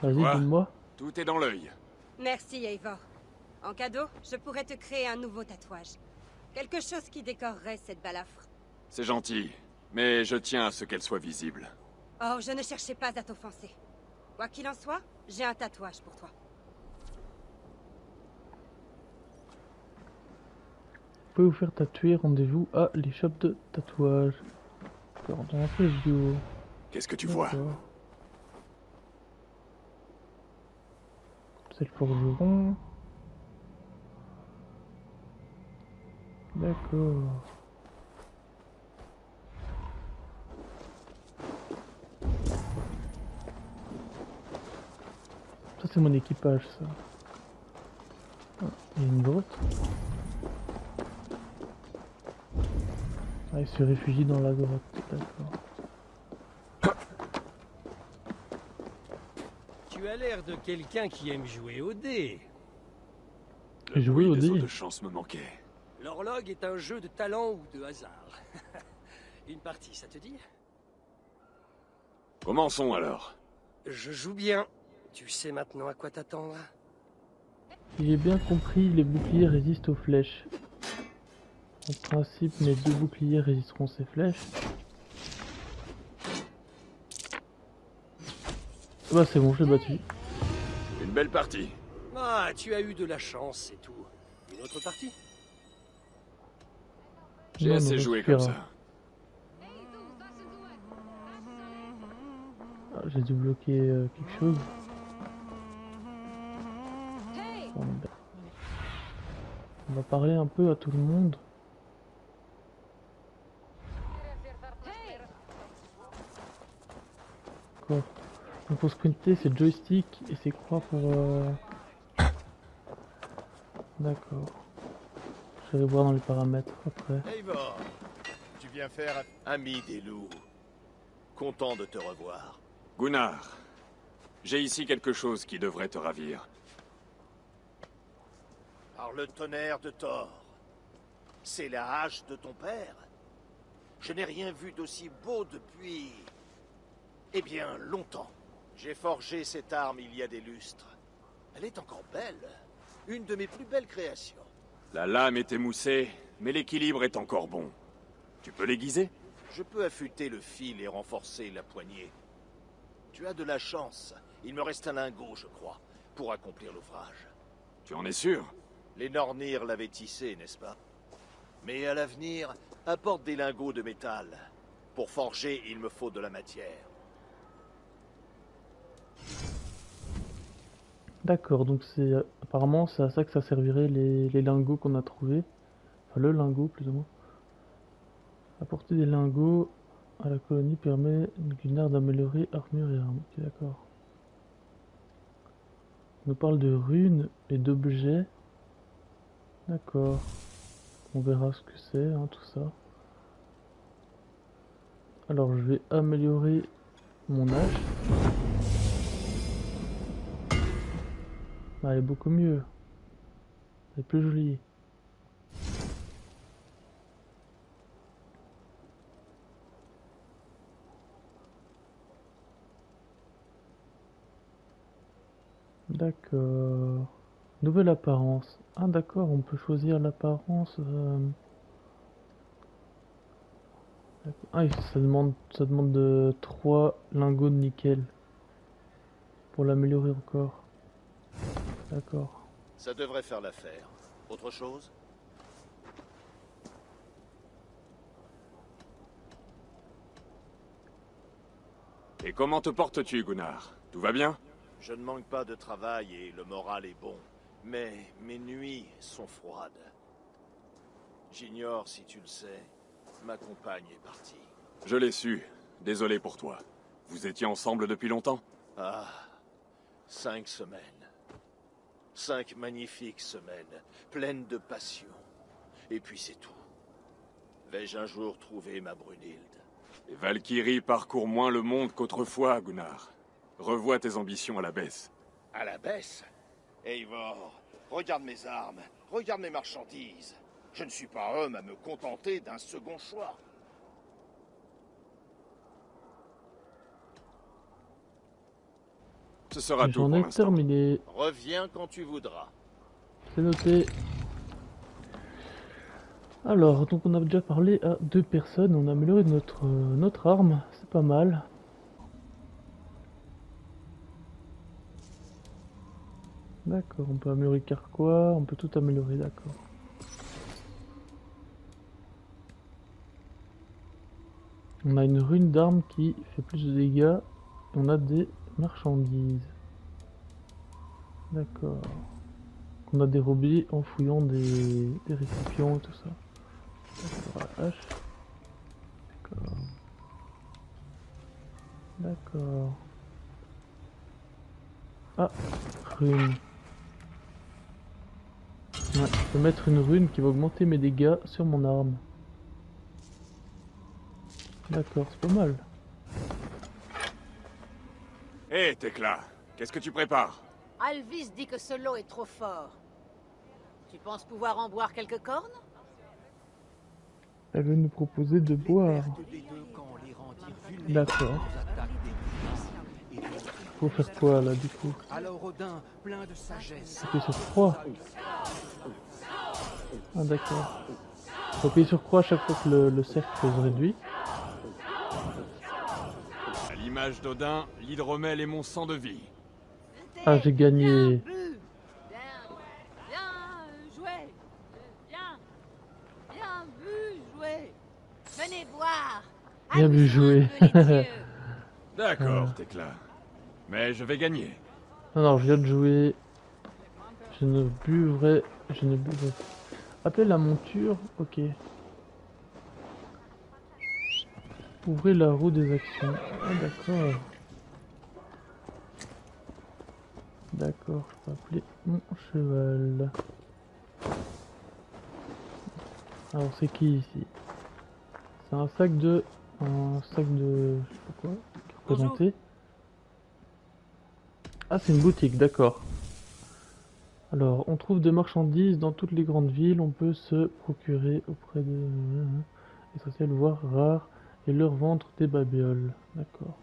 Vas-y, Quoi? donne-moi. Tout est dans l'œil. Merci, Eivor. En cadeau, je pourrais te créer un nouveau tatouage. Quelque chose qui décorerait cette balafre. C'est gentil, mais je tiens à ce qu'elle soit visible. Oh, je ne cherchais pas à t'offenser. Quoi qu'il en soit, j'ai un tatouage pour toi. Vous pouvez vous faire tatouer, rendez-vous à l'échoppe de tatouage. Alors, dans la vidéo. Qu'est-ce que tu vois? C'est le forgeron. D'accord. Ça c'est mon équipage ça. Ah, il y a une grotte. Ah, il se réfugie dans la grotte, d'accord. Tu as l'air de quelqu'un qui aime jouer au dé. Le Jouer au bruit des dé. os de chance me manquait. L'horloge est un jeu de talent ou de hasard. Une partie, ça te dit? Commençons alors. Je joue bien. Tu sais maintenant à quoi t'attendre. Si j'ai bien compris, les boucliers résistent aux flèches. En principe, mes deux boucliers résisteront ces flèches. Bah c'est bon, je l'ai battu. Une belle partie. Ah, tu as eu de la chance, c'est tout. Une autre partie? J'ai Non, assez non, joué suffira. comme ça. Ah, j'ai dû bloquer quelque chose. On va parler un peu à tout le monde. D'accord. Donc pour sprinter, c'est joystick et c'est croix pour... D'accord. Je vais voir dans les paramètres après. Eivor, tu viens faire ami des loups. Content de te revoir. Gunnar, J'ai ici quelque chose qui devrait te ravir. Par le tonnerre de Thor. C'est la hache de ton père. Je n'ai rien vu d'aussi beau depuis... eh bien, longtemps. J'ai forgé cette arme il y a des lustres. Elle est encore belle. Une de mes plus belles créations. La lame est émoussée, mais l'équilibre est encore bon. Tu peux l'aiguiser? Je peux affûter le fil et renforcer la poignée. Tu as de la chance. Il me reste un lingot, je crois, pour accomplir l'ouvrage. Tu en es sûr? Les Nornir l'avaient tissé, n'est-ce pas? Mais à l'avenir, apporte des lingots de métal. Pour forger, il me faut de la matière. D'accord, donc c'est apparemment c'est à ça que ça servirait les lingots qu'on a trouvés. Enfin le lingot plus ou moins. Apporter des lingots à la colonie permet Gunnar d'améliorer armure et armes. Ok, d'accord. On nous parle de runes et d'objets. D'accord. On verra ce que c'est, hein, tout ça. Alors je vais améliorer mon hache. Ah, elle est beaucoup mieux. Elle est plus jolie. D'accord. Nouvelle apparence. Ah d'accord, on peut choisir l'apparence. Ah, ça demande de 3 lingots de nickel. Pour l'améliorer encore. D'accord. Ça devrait faire l'affaire. Autre chose? Et comment te portes-tu, Gunnar? Tout va bien? Je ne manque pas de travail et le moral est bon. Mais mes nuits sont froides. J'ignore si tu le sais, ma compagne est partie. Je l'ai su. Désolé pour toi. Vous étiez ensemble depuis longtemps? Ah, 5 semaines. 5 magnifiques semaines, pleines de passion. Et puis c'est tout. Vais-je un jour trouver ma Brunhilde? Les Valkyries parcourent moins le monde qu'autrefois, Gunnar. Revois tes ambitions à la baisse. À la baisse? Eivor, regarde mes armes, regarde mes marchandises. Je ne suis pas homme à me contenter d'un second choix. Ce sera tout J'en pour ai l'instant. terminé. Reviens quand tu voudras. C'est noté. Alors, donc on a déjà parlé à 2 personnes, on a amélioré notre arme, c'est pas mal. D'accord, on peut améliorer Carquois, on peut tout améliorer, d'accord. On a une rune d'arme qui fait plus de dégâts, on a des marchandises. D'accord. On a dérobé en fouillant des récipients et tout ça. D'accord, la hache. D'accord. D'accord. Ah, rune. Ouais, je peux mettre une rune qui va augmenter mes dégâts sur mon arme. D'accord, c'est pas mal. Hé, Tekla, qu'est-ce que tu prépares? Alvis dit que ce lot est trop fort. Tu penses pouvoir en boire quelques cornes? Elle veut nous proposer de boire. D'accord. Faut faire quoi là du coup? Alors Odin, plein de sagesse. Appuyer sur croix. Ah d'accord. Faut appuyer sur croix à chaque fois que le cercle se réduit. À l'image d'Odin, l'hydromel est mon sang de vie. Ah j'ai gagné. Venez boire. Bien vu joué. D'accord, Tekla. Mais je vais gagner. Non, non, je viens de jouer. Je ne buvrai. Appelez la monture. Ok. Ouvrez la roue des actions. Ah, d'accord. D'accord, je peux appeler mon cheval. Alors, c'est qui ici? C'est un sac de. Je sais pas quoi. Qui est représenté. Ah, c'est une boutique, d'accord. Alors, on trouve des marchandises dans toutes les grandes villes. On peut se procurer auprès de... essentiels, voire rares, et leur vendre des babioles. D'accord.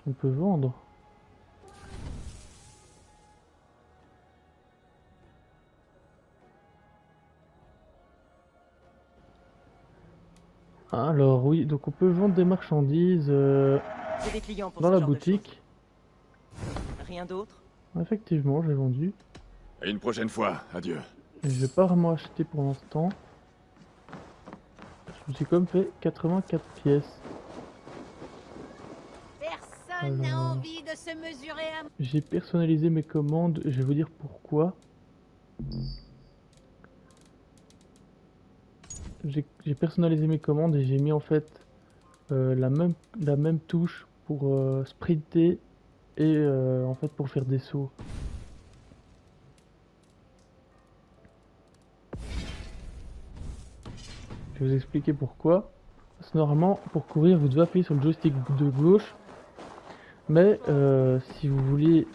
On peut vendre. Alors oui, donc on peut vendre des marchandises J'ai des clients pour dans ce la genre de boutique. Rien d'autre? Effectivement, j'ai vendu. Et une prochaine fois, adieu. Et je vais pas vraiment acheter pour l'instant. Je me suis comme fait 84 pièces. Personne n'a envie de se mesurer à... J'ai personnalisé mes commandes, je vais vous dire pourquoi. J'ai personnalisé mes commandes et j'ai mis en fait la même touche pour sprinter et en fait pour faire des sauts. Je vais vous expliquer pourquoi. Parce que normalement pour courir vous devez appuyer sur le joystick de gauche, mais si vous voulez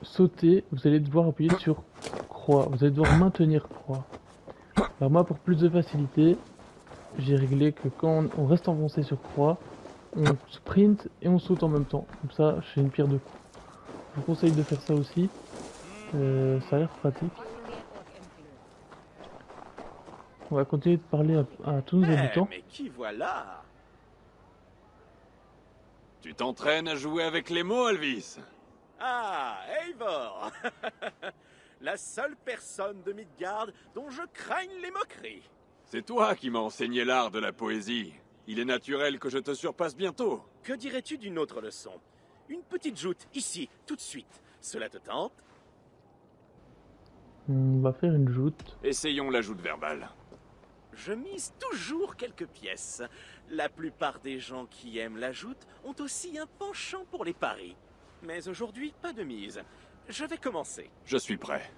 sauter vous allez devoir appuyer sur croix, vous allez devoir maintenir croix. Alors moi pour plus de facilité, j'ai réglé que quand on reste enfoncé sur croix, on sprint et on saute en même temps. Comme ça, j'ai une pierre deux coups. Je vous conseille de faire ça aussi. Ça a l'air pratique. On va continuer de parler à tous nos habitants. Mais qui voilà? Tu t'entraînes à jouer avec les mots, Alvis? Ah, Eivor. La seule personne de Midgard dont je craigne les moqueries. C'est toi qui m'as enseigné l'art de la poésie. Il est naturel que je te surpasse bientôt. Que dirais-tu d'une autre leçon? Une petite joute, ici, tout de suite. Cela te tente? On va faire une joute. Essayons la joute verbale. Je mise toujours quelques pièces. La plupart des gens qui aiment la joute ont aussi un penchant pour les paris. Mais aujourd'hui, pas de mise. Je vais commencer. Je suis prêt.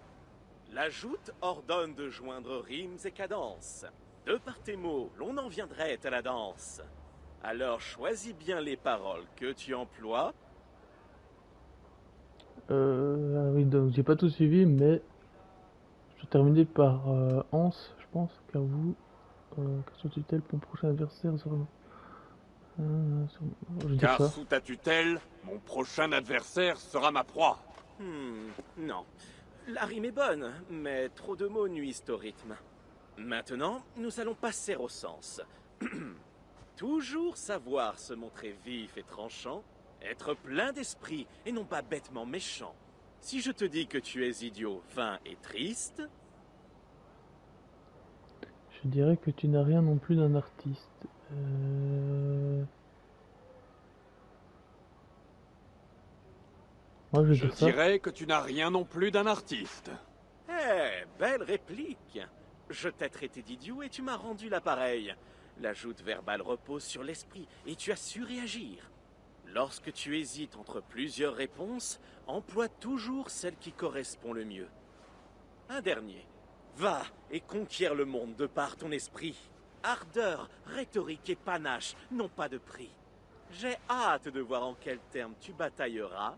La joute ordonne de joindre rimes et cadences. De par tes mots, l'on en viendrait à la danse. Alors choisis bien les paroles que tu emploies. Ah oui, donc j'ai pas tout suivi, mais je vais terminer par Hans, je pense, car vous, car sous tutelle, mon prochain adversaire sera... Car sous ta tutelle, mon prochain adversaire sera ma proie. Non. La rime est bonne, mais trop de mots nuisent au rythme. Maintenant, nous allons passer au sens. Toujours savoir se montrer vif et tranchant, être plein d'esprit et non pas bêtement méchant. Si je te dis que tu es idiot, vain et triste... Je dirais que tu n'as rien non plus d'un artiste. Moi, je dirais que tu n'as rien non plus d'un artiste. Eh, belle réplique. Je t'ai traité d'idiot et tu m'as rendu l'appareil. La joute verbale repose sur l'esprit et tu as su réagir. Lorsque tu hésites entre plusieurs réponses, emploie toujours celle qui correspond le mieux. Un dernier. Va et conquiert le monde de par ton esprit. Ardeur, rhétorique et panache n'ont pas de prix. J'ai hâte de voir en quels termes tu batailleras.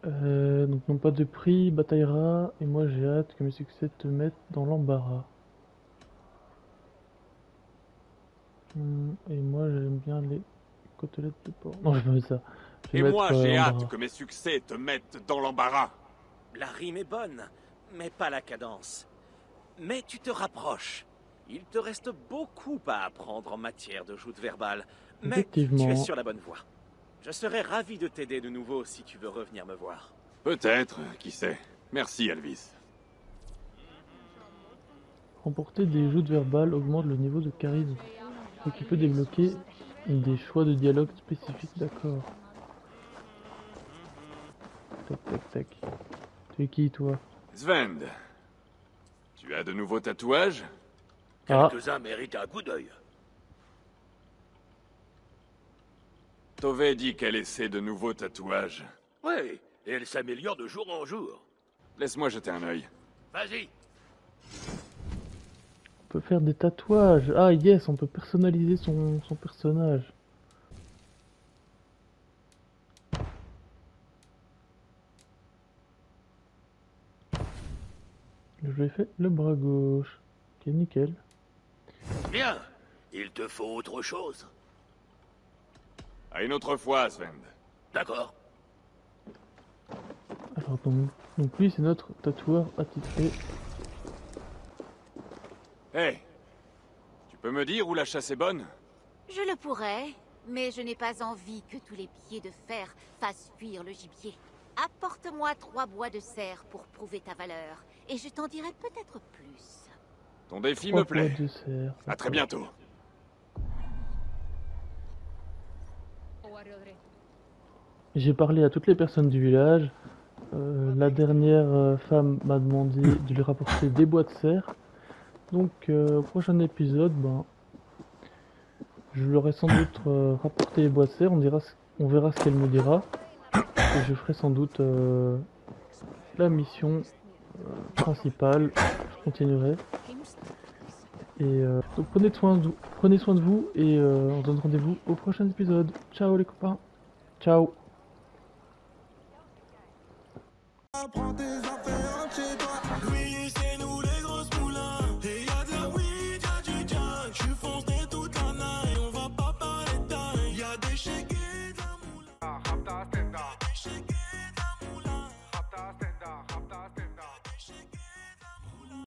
Donc non pas de prix, bataillera, et moi j'ai hâte que mes succès te mettent dans l'embarras. Et moi j'aime bien les côtelettes de porc. Non, j'ai pas fait ça. Et moi j'ai hâte que mes succès te mettent dans l'embarras. La rime est bonne, mais pas la cadence. Mais tu te rapproches. Il te reste beaucoup à apprendre en matière de joute verbale. Mais tu es sur la bonne voie. Je serais ravi de t'aider de nouveau si tu veux revenir me voir. Peut-être, qui sait. Merci, Alvis. Remporter des joutes verbales augmente le niveau de charisme, ce qui peut débloquer des choix de dialogue spécifiques, d'accord. Tac, tac, tac. Tu es qui, toi? Svend. Tu as de nouveaux tatouages? Quelques-uns méritent un coup d'œil. Tove dit qu'elle essaie de nouveaux tatouages. Oui, et elle s'améliore de jour en jour. Laisse-moi jeter un œil. Vas-y. On peut faire des tatouages. Ah yes, on peut personnaliser son personnage. Je lui ai fait le bras gauche. Ok, nickel. Bien. Il te faut autre chose. À une autre fois, Sven. D'accord. Alors donc lui c'est notre tatoueur attitré. Hé, tu peux me dire où la chasse est bonne? Je le pourrais, mais je n'ai pas envie que tous les pieds de fer fassent fuir le gibier. Apporte-moi 3 bois de cerf pour prouver ta valeur, et je t'en dirai peut-être plus. Ton défi 3 me plaît. bois de cerf. À très bientôt. J'ai parlé à toutes les personnes du village. La dernière femme m'a demandé de lui rapporter des bois de cerf. Donc au prochain épisode, ben, je leur ai sans doute rapporté les bois de cerf. On verra ce qu'elle me dira. Et je ferai sans doute la mission principale. Je continuerai. Et donc prenez soin de vous et on se donne rendez-vous au prochain épisode. Ciao les copains. Ciao. Prends tes affaires chez toi. Oui, c'est nous les grosses moulins. Et y'a de la weed, y'a du jack. Tu fonces toute la night. On va pas parler de taille. Y'a des chèques.